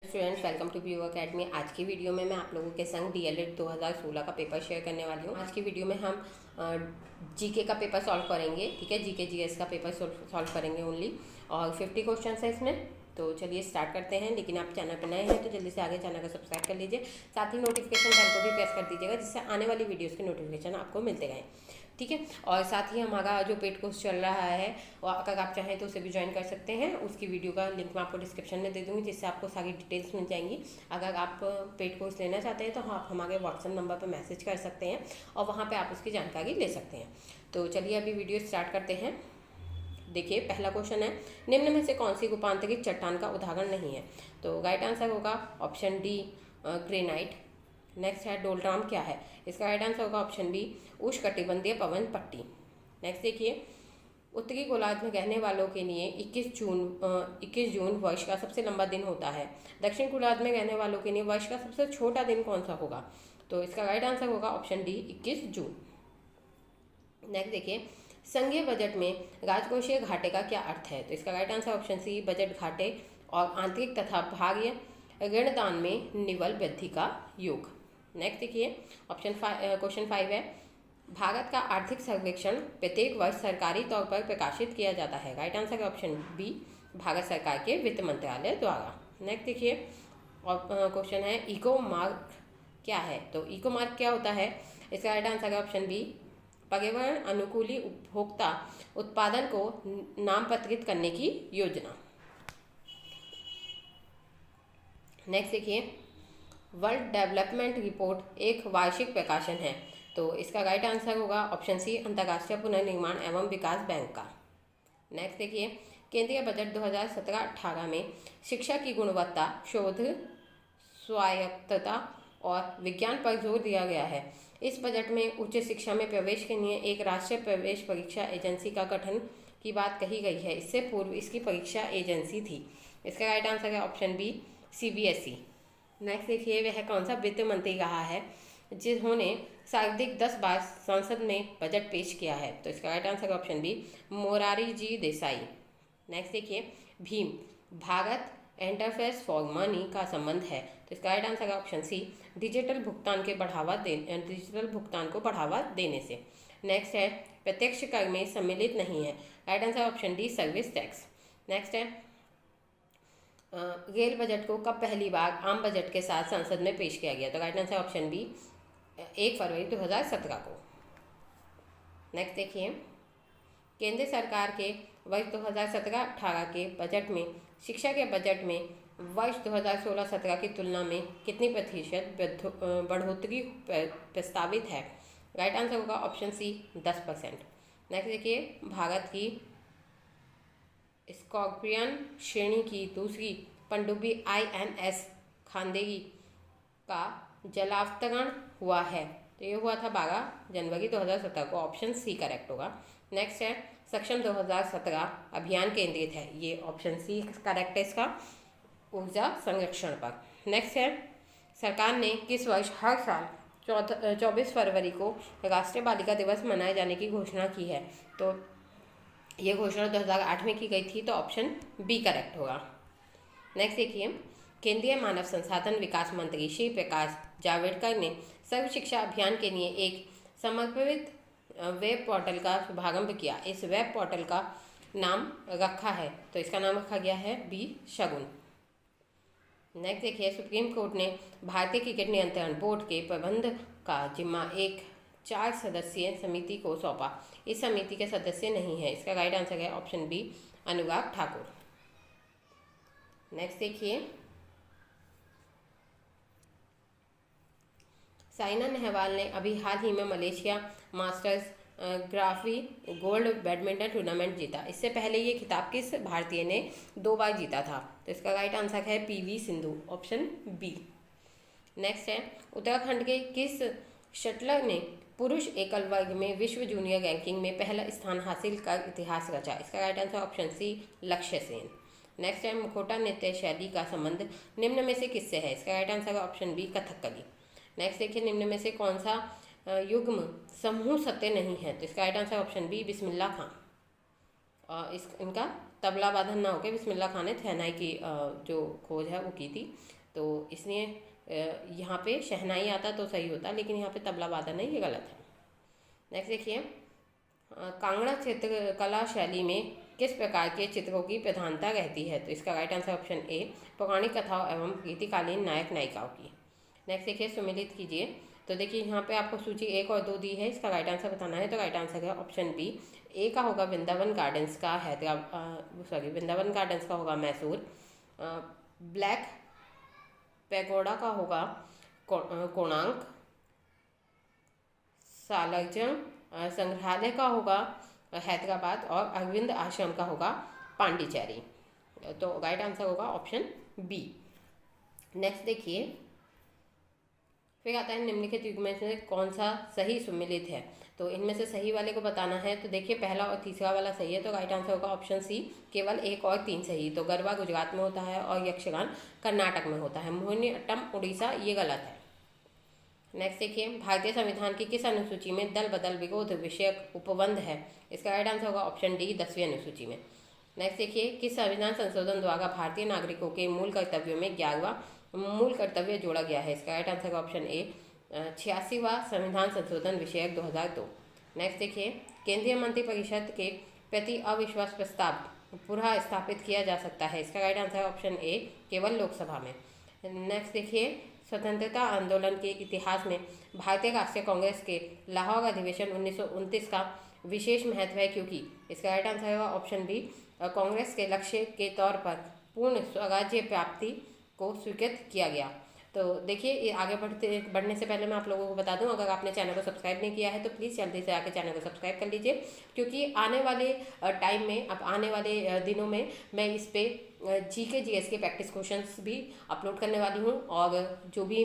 Students, welcome to PU academy. आज की video में मैं आप लोगों के संग डीएलएड 2016 का पेपर शेयर करने वाली हूँ। आज की वीडियो में हम जीके का पेपर सॉल्व करेंगे। ठीक है, जीके जीएस का पेपर सॉल्व करेंगे ओनली, और 50 क्वेश्चन है इसमें। तो चलिए स्टार्ट करते हैं। लेकिन आप चैनल पर नए हैं तो जल्दी से आगे चैनल को सब्सक्राइब कर लीजिए, साथ ही नोटिफिकेशन बेल को भी प्रेस कर दीजिएगा, जिससे आने वाली वीडियोज़ के नोटिफिकेशन आपको मिलते गए। ठीक है, और साथ ही हमारा जो पेड कोर्स चल रहा है, और अगर आप चाहें तो उसे भी ज्वाइन कर सकते हैं। उसकी वीडियो का लिंक मैं आपको डिस्क्रिप्शन में दे दूँगी, जिससे आपको सारी डिटेल्स मिल जाएंगी। अगर आप पेड कोर्स लेना चाहते हैं तो आप हमारे व्हाट्सएप नंबर पर मैसेज कर सकते हैं और वहाँ पे आप उसकी जानकारी ले सकते हैं। तो चलिए अभी वीडियो स्टार्ट करते हैं। देखिए, पहला क्वेश्चन है, निम्न में से कौन सी रूपांतरित चट्टान का उदाहरण नहीं है? तो राइट आंसर होगा ऑप्शन डी, ग्रेनाइट। नेक्स्ट है, डोलराम क्या है? इसका राइट आंसर होगा ऑप्शन बी, उष्णकटिबंधीय पवन पट्टी। नेक्स्ट देखिए, उत्तरी गोलार्ध में रहने वालों के लिए 21 जून वर्ष का सबसे लंबा दिन होता है। दक्षिण गोलार्ध में रहने वालों के लिए वर्ष का सबसे छोटा दिन कौन सा होगा? तो इसका राइट आंसर होगा ऑप्शन डी, 21 जून। नेक्स्ट देखिए, संघीय बजट में राजकोषीय घाटे का क्या अर्थ है? तो इसका right answer option C, budget घाटे और आंतरिक तथा बाह्य ऋणदान में निवल वृद्धि का योग। नेक्स्ट देखिए, क्वेश्चन 5 है, भारत का आर्थिक सर्वेक्षण प्रत्येक वर्ष सरकारी तौर पर प्रकाशित किया जाता है। Right answer option B, Bharat सरकार के वित्त मंत्रालय द्वारा। नेक्स्ट देखिए, और क्वेश्चन है, इको मार्क क्या है? तो इको मार्क क्या होता है? इसका राइट आंसर है ऑप्शन बी, पर्यावरण अनुकूली उपभोक्ता उत्पादन को नामपत्रित करने की योजना। नेक्स्ट देखिए, वर्ल्ड डेवलपमेंट रिपोर्ट एक वार्षिक प्रकाशन है। तो इसका राइट आंसर होगा ऑप्शन सी, अंतर्राष्ट्रीय पुनर्निर्माण एवं विकास बैंक का। नेक्स्ट देखिए, केंद्रीय बजट 2017-18 में शिक्षा की गुणवत्ता, शोध, स्वायत्तता और विज्ञान पर जोर दिया गया है। इस बजट में उच्च शिक्षा में प्रवेश के लिए एक राष्ट्रीय प्रवेश परीक्षा एजेंसी का गठन की बात कही गई है। इससे पूर्व इसकी परीक्षा एजेंसी थी। इसका राइट आंसर है ऑप्शन बी, सीबीएसई। नेक्स्ट देखिए, वह कौन सा वित्त मंत्री रहा है जिन्होंने सर्वाधिक 10 बार संसद में बजट पेश किया है? तो इसका right answer option B, Morarji Desai. Next देखिए, Bhim Bharat interface for money का संबंध है। तो इसका right answer option C, digital भुगतान को बढ़ावा देने से। नेक्स्ट है, प्रत्यक्ष कर में सम्मिलित नहीं है। Right answer option D, service tax. Next है, रेल बजट को कब पहली बार आम बजट के साथ संसद में पेश किया गया? तो राइट आंसर ऑप्शन बी, 1 फरवरी 2017 को। नेक्स्ट देखिए, केंद्र सरकार के वर्ष 2017-18 के बजट में शिक्षा के बजट में वर्ष 2016-17 की तुलना में कितनी प्रतिशत बढ़ोतरी प्रस्तावित है? राइट आंसर होगा ऑप्शन सी, 10%। नेक्स्ट देखिए, भारत की स्कॉर्पियन श्रेणी की दूसरी पनडुब्बी INS खांदेरी का जलावतरण हुआ है। तो ये हुआ था 12 जनवरी 2017 को। ऑप्शन सी करेक्ट होगा। नेक्स्ट है, सक्षम 2017 अभियान केंद्रित है। ये ऑप्शन सी करेक्ट है इसका, ऊर्जा संरक्षण पर। नेक्स्ट है, सरकार ने किस वर्ष हर साल 24 फरवरी को राष्ट्रीय बालिका दिवस मनाए जाने की घोषणा की है? तो ये घोषणा 2008 में की गई थी। तो ऑप्शन बी करेक्ट होगा। नेक्स्ट देखिए, केंद्रीय मानव संसाधन विकास मंत्री श्री प्रकाश जावड़ेकर ने सर्व शिक्षा अभियान के लिए एक समर्पित वेब पोर्टल का शुभारंभ किया। इस वेब पोर्टल का नाम रखा है, तो इसका नाम रखा गया है बी, शगुन। नेक्स्ट देखिए, सुप्रीम कोर्ट ने भारतीय क्रिकेट नियंत्रण बोर्ड के प्रबंध का जिम्मा एक 4 सदस्यीय समिति को सौंपा। इस समिति के सदस्य नहीं है। इसका राइट आंसर है option B, Anurag Thakur. Next देखिए, साइना नेहवाल ने अभी हाल ही में Malaysia masters graphy gold badminton tournament जीता। इससे पहले ये खिताब किस भारतीय ने 2 बार जीता था? तो इसका राइट आंसर है PV Sindhu, option B. Next है, उत्तराखंड के किस शटलर ने पुरुष एकल वर्ग में विश्व जूनियर रैंकिंग में पहला स्थान हासिल कर इतिहास रचा? इसका राइट आंसर ऑप्शन सी, लक्ष्य सेन। नेक्स्ट है, मुखौटा नृत्य शैली का संबंध निम्न में से किससे है? इसका right answer option B, Kathakali. Next देखिए, निम्न में से कौन सा युग्म समूह सत्य नहीं है? तो इसका राइट आंसर ऑप्शन बी, बिस्मिल्लाह खां। और इनका तबला वादन ना होकर बिस्मिल्लाह खां ने शहनाई की जो खोज है वो की थी। तो इसलिए यहाँ पे शहनाई आता तो सही होता, लेकिन यहाँ पे तबला वादन है, ये गलत है। नेक्स्ट देखिए, कांगड़ा चित्रकला शैली में किस प्रकार के चित्रों की प्रधानता रहती है? तो इसका राइट आंसर ऑप्शन ए, पौराणिक कथाओं एवं रीतिकालीन नायक नायिकाओं की। नेक्स्ट देखिए, सुमिलित कीजिए। तो देखिए यहाँ पे आपको सूची 1 और 2 दी है, इसका राइट आंसर बताना है। तो राइट आंसर है ऑप्शन बी। ए का होगा वृंदावन गार्डन्स का हैदराबाद, वृंदावन गार्डन्स का होगा मैसूर। ब्लैक पैगोडा का होगा कोणार्क। सालारजंग संग्रहालय का होगा हैदराबाद। और अरविंद आश्रम का होगा पांडिचेरी। तो राइट आंसर होगा ऑप्शन बी। नेक्स्ट देखिए, फिर आता है निम्नलिखित युग्म में से कौन सा सही सुमेलित है? तो इनमें से सही वाले को बताना है। तो देखिए पहला और तीसरा वाला सही है, तो राइट आंसर होगा ऑप्शन सी, केवल 1 और 3 सही। तो गरबा गुजरात में होता है और यक्षगान कर्नाटक में होता है। मोहिनीअट्टम उड़ीसा, ये गलत है। नेक्स्ट देखिए, भारतीय संविधान की किस अनुसूची में दल बदल विरोध विषयक उपबंध है? इसका राइट आंसर होगा ऑप्शन डी, 10वीं अनुसूची में। नेक्स्ट देखिए, किस संविधान संशोधन द्वारा भारतीय नागरिकों के मूल कर्तव्यों में 11वां मूल कर्तव्य जोड़ा गया है? इसका राइट आंसर ऑप्शन ए, 86वां संविधान संशोधन विषयक 2002। नेक्स्ट देखिए, केंद्रीय मंत्रिपरिषद के प्रति अविश्वास प्रस्ताव पुनः स्थापित किया जा सकता है? इसका राइट आंसर ऑप्शन ए, केवल लोकसभा में। नेक्स्ट देखिए, स्वतंत्रता आंदोलन के इतिहास में भारतीय राष्ट्रीय कांग्रेस के लाहौर अधिवेशन 1929 का विशेष महत्व है क्योंकि? इसका राइट आंसर है ऑप्शन बी, कांग्रेस के लक्ष्य के तौर पर पूर्ण स्वराज्य प्राप्ति को स्वीकृत किया गया। तो देखिए, आगे बढ़ने से पहले मैं आप लोगों को बता दूं, अगर आपने चैनल को सब्सक्राइब नहीं किया है तो प्लीज़ जल्दी से आकर चैनल को सब्सक्राइब कर लीजिए, क्योंकि आने वाले टाइम में, अब आने वाले दिनों में मैं इस पे जीके जीएस के प्रैक्टिस क्वेश्चंस भी अपलोड करने वाली हूँ। और जो भी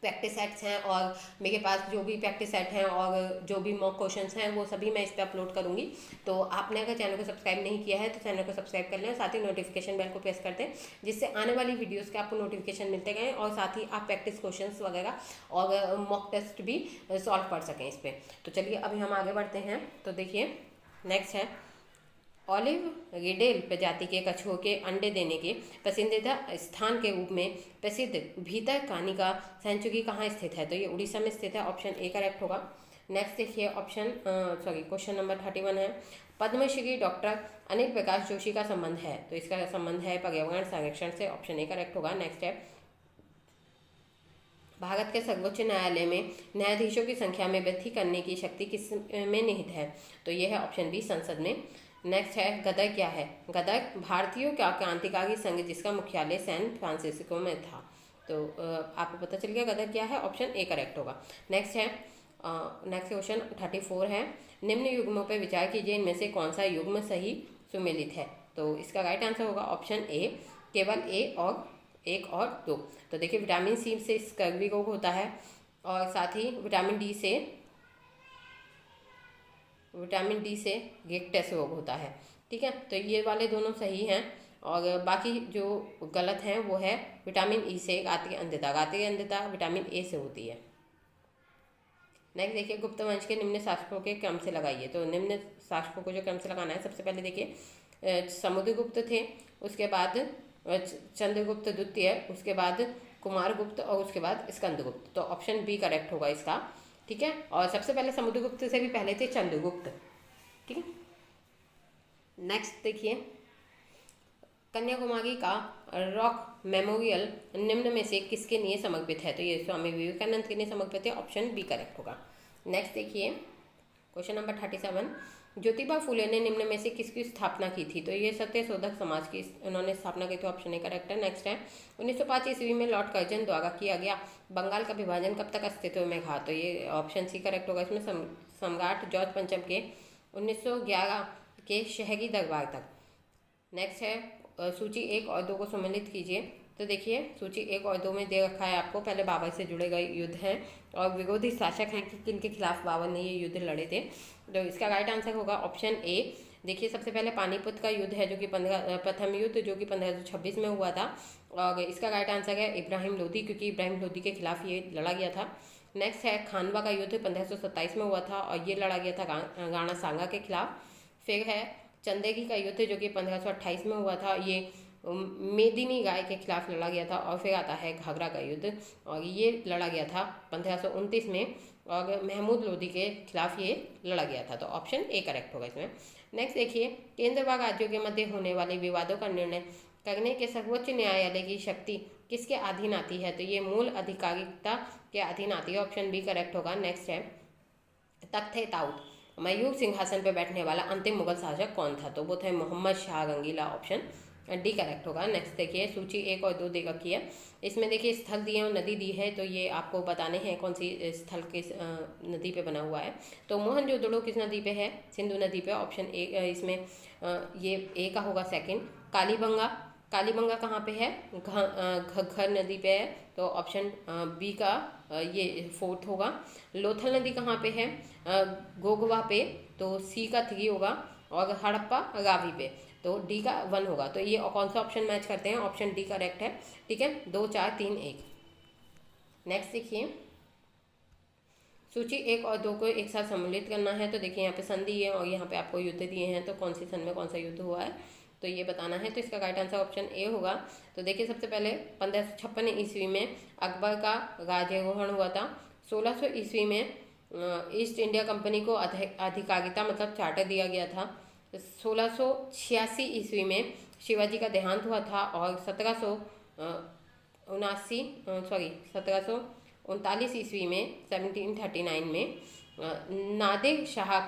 प्रैक्टिस सेट्स हैं और मेरे पास जो भी प्रैक्टिस सेट हैं और जो भी मॉक क्वेश्चंस हैं वो सभी मैं इस पर अपलोड करूंगी। तो आपने अगर चैनल को सब्सक्राइब नहीं किया है तो चैनल को सब्सक्राइब कर लें और साथ ही नोटिफिकेशन बेल को प्रेस कर दें, जिससे आने वाली वीडियोस के आपको नोटिफिकेशन मिलते गए और साथ ही आप प्रैक्टिस क्वेश्चंस वगैरह और मॉक टेस्ट भी सॉल्व कर सकें इस पर। तो चलिए अभी हम आगे बढ़ते हैं। तो देखिए नेक्स्ट है, ऑलिव रिडेल प्रजाति के कछुओं के अंडे देने के पसंदीदा स्थान के रूप में प्रसिद्ध भीतरकानिका सेंचुरी कहाँ स्थित है? तो ये उड़ीसा में स्थित है, ऑप्शन ए करेक्ट होगा। नेक्स्ट देखिए, क्वेश्चन नंबर 31 है, पद्मश्री डॉक्टर अनिल प्रकाश जोशी का संबंध है? तो इसका संबंध है पर्यावरण संरक्षण से, ऑप्शन ए करेक्ट होगा। नेक्स्ट है, भारत के सर्वोच्च न्यायालय में न्यायाधीशों की संख्या में वृद्धि करने की शक्ति किस में निहित है? तो यह है ऑप्शन बी, संसद में। नेक्स्ट है, गदर क्या है? गदर भारतीयों का क्रांतिकारी संघ जिसका मुख्यालय सैन फ्रांसिस्को में था। तो आपको पता चल गया गदर क्या है, ऑप्शन ए करेक्ट होगा। नेक्स्ट है, नेक्स्ट क्वेश्चन 34 है, निम्न युग्मों पर विचार कीजिए, इनमें से कौन सा युग्म सही सुमेलित है? तो इसका राइट आंसर होगा ऑप्शन ए, केवल ए और 1 और 2। तो देखिए, विटामिन सी से स्कर्वी रोग होता है और साथ ही विटामिन डी से गेक्टेस रोग होता है। ठीक है, तो ये वाले दोनों सही हैं और बाकी जो गलत हैं वो है विटामिन ई से गात्रीय अंधता विटामिन ए से होती है। नेक्स्ट देखिए, गुप्त वंश के निम्न शासकों के क्रम से लगाइए। तो निम्न शासकों को जो क्रम से लगाना है, सबसे पहले देखिए समुद्रगुप्त थे, उसके बाद चंद्रगुप्त द्वितीय, उसके बाद कुमारगुप्त और उसके बाद स्कंदगुप्त। तो ऑप्शन बी करेक्ट होगा इसका। ठीक है, और सबसे पहले समुद्रगुप्त से भी पहले थे चंद्रगुप्त। ठीक है, नेक्स्ट देखिए, कन्याकुमारी का रॉक मेमोरियल निम्न में से किसके लिए समर्पित है? तो ये स्वामी विवेकानंद के लिए समर्पित है, ऑप्शन बी करेक्ट होगा। नेक्स्ट देखिए, क्वेश्चन नंबर 37, ज्योतिबा फुले ने निम्न में से किसकी स्थापना की थी? तो ये सत्यशोधक समाज की उन्होंने स्थापना की थी, ऑप्शन ए करेक्ट है। नेक्स्ट है, 1905 ईस्वी में लॉर्ड कर्जन द्वारा किया गया बंगाल का विभाजन कब तक अस्तित्व में था? तो ये ऑप्शन सी करेक्ट होगा। इसमें सम्राट जॉर्ज पंचम के 1911 के शहरी दरबार तक। नेक्स्ट है, सूची 1 और 2 को सम्मिलित कीजिए। तो देखिए, सूची 1 और 2 में दे रखा है आपको, पहले बाबर से जुड़े गए युद्ध हैं और विरोधी शासक हैं कि किनके खिलाफ बाबर ने ये युद्ध लड़े थे। तो इसका राइट आंसर होगा ऑप्शन ए। देखिए, सबसे पहले पानीपत का युद्ध है जो कि प्रथम युद्ध जो कि 1526 में हुआ था और इसका राइट आंसर है इब्राहिम लोदी, क्योंकि इब्राहिम लोदी के खिलाफ ये लड़ा गया था। नेक्स्ट है, खानवा का युद्ध 1527 में हुआ था और ये लड़ा गया था राणा सांगा के खिलाफ। फिर है चंदेरी का युद्ध जो कि 1528 में हुआ था, ये मेदिनी गाय के खिलाफ लड़ा गया था। और फिर आता है घाघरा का युद्ध, और ये लड़ा गया था 1529 में, और महमूद लोदी के खिलाफ ये लड़ा गया था। तो ऑप्शन ए करेक्ट होगा इसमें। नेक्स्ट देखिए, केंद्र व राज्यों के मध्य होने वाले विवादों का निर्णय करने के सर्वोच्च न्यायालय की शक्ति किसके अधीन आती है? तो ये मूल अधिकारिता के अधीन आती है। ऑप्शन बी करेक्ट होगा। नेक्स्ट है, तख्त ए ताऊत मयूर सिंहासन पर बैठने वाला अंतिम मुगल शासक कौन था? तो वो थे मोहम्मद शाह रंगीला। ऑप्शन डी करेक्ट होगा। नेक्स्ट देखिए, सूची 1 और 2 दे रखी है। इसमें देखिए स्थल दिए और नदी दी है, तो ये आपको बताने हैं कौन सी स्थल किस नदी पे बना हुआ है। तो मोहनजोदड़ो किस नदी पे है? सिंधु नदी पे। ऑप्शन ए इसमें ये ए का होगा सेकंड। कालीबंगा कहाँ पे है? घग्गर नदी पे है, तो ऑप्शन बी का ये फोर्थ होगा। लोथल नदी कहाँ पे है? गोगवा पे, तो सी का 3 होगा। और हड़प्पा रावी पे, तो डी का 1 होगा। तो ये कौन सा ऑप्शन मैच करते हैं? ऑप्शन डी करेक्ट है। ठीक है, 2 4 3 1। नेक्स्ट देखिए, सूची 1 और 2 को एक साथ सम्मिलित करना है। तो देखिए यहाँ पे संधि है और यहाँ पे आपको युद्ध दिए हैं, तो कौन सी सन में कौन सा युद्ध हुआ है तो ये बताना है। तो इसका राइट आंसर ऑप्शन ए होगा। तो देखिए सबसे पहले 1556 ईस्वी में अकबर का राज्यारोहण हुआ था। 1600 ईस्वी में ईस्ट इंडिया कंपनी को अधिकारिता मतलब चार्टर दिया गया था। 1686 ईस्वी में शिवाजी का देहांत हुआ था। और 1739 ईस्वी में 1739 में नादिर शाह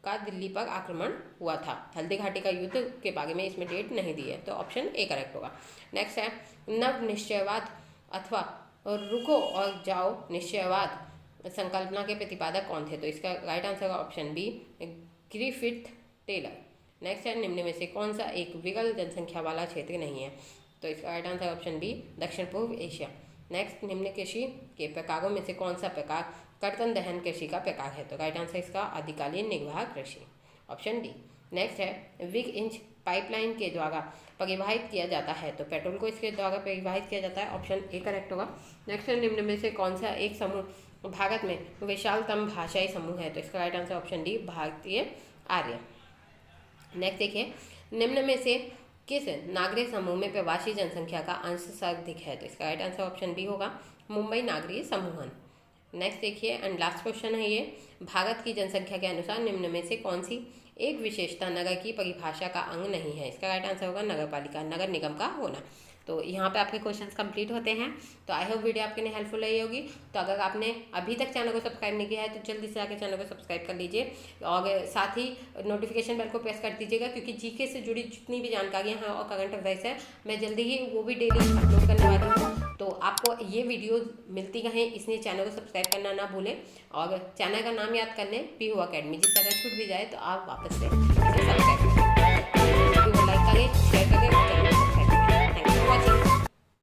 का दिल्ली पर आक्रमण हुआ था। हल्दी घाटी का युद्ध के बारे में इसमें डेट नहीं दी है, तो ऑप्शन ए करेक्ट होगा। नेक्स्ट है, नव निश्चयवाद अथवा रुको और जाओ निश्चयवाद संकल्पना के प्रतिपादक कौन थे? तो इसका राइट आंसर का option B Griffith Taylor. Next है, निम्न में से कौन सा एक विरल जनसंख्या वाला क्षेत्र नहीं है? तो इसका राइट आंसर ऑप्शन बी दक्षिण पूर्व एशिया। नेक्स्ट, निम्न कृषि के प्रकारों में से कौन सा प्रकार कर्तन दहन कृषि का प्रकार है? तो राइट आंसर इसका आदिकालीन निर्वाह कृषि, ऑप्शन डी। नेक्स्ट है, विग इंच पाइपलाइन के द्वारा परिवहित किया जाता है, तो पेट्रोल को इसके द्वारा परिवहित किया जाता है। ऑप्शन ए करेक्ट होगा। नेक्स्ट है, निम्न में से कौन सा एक समूह भारत में विशालतम भाषाई समूह है? तो इसका राइट आंसर ऑप्शन डी भारतीय आर्य। नेक्स्ट देखिए, निम्न में से किस नागरिक समूह में प्रवासी जनसंख्या का अंश सर्वाधिक है? तो इसका राइट आंसर ऑप्शन बी होगा मुंबई नागरिक समूहन। नेक्स्ट देखिए, एंड लास्ट क्वेश्चन है ये, भारत की जनसंख्या के अनुसार निम्न में से कौन सी एक विशेषता नगर की परिभाषा का अंग नहीं है? इसका राइट आंसर होगा नगर पालिका, नगर निगम का होना। तो यहाँ पे आपके क्वेश्चंस कंप्लीट होते हैं। तो आई होप वीडियो आपके लिए हेल्पफुल रही होगी। तो अगर आपने अभी तक चैनल को सब्सक्राइब नहीं किया है तो जल्दी से आकर चैनल को सब्सक्राइब कर लीजिए और साथ ही नोटिफिकेशन बेल को प्रेस कर दीजिएगा, क्योंकि जीके से जुड़ी जितनी भी जानकारियाँ हैं और करंट अफेयर्स है मैं जल्दी ही वो भी डेली अपलोड करने वाली हूँ। तो आपको ये वीडियो मिलती रहें इसलिए चैनल को सब्सक्राइब करना ना भूलें और चैनल का नाम याद कर लें, पीहू अकेडमी, जिससे अगर छूट भी जाए तो आप वापस से इसे सब्सक्राइब करें।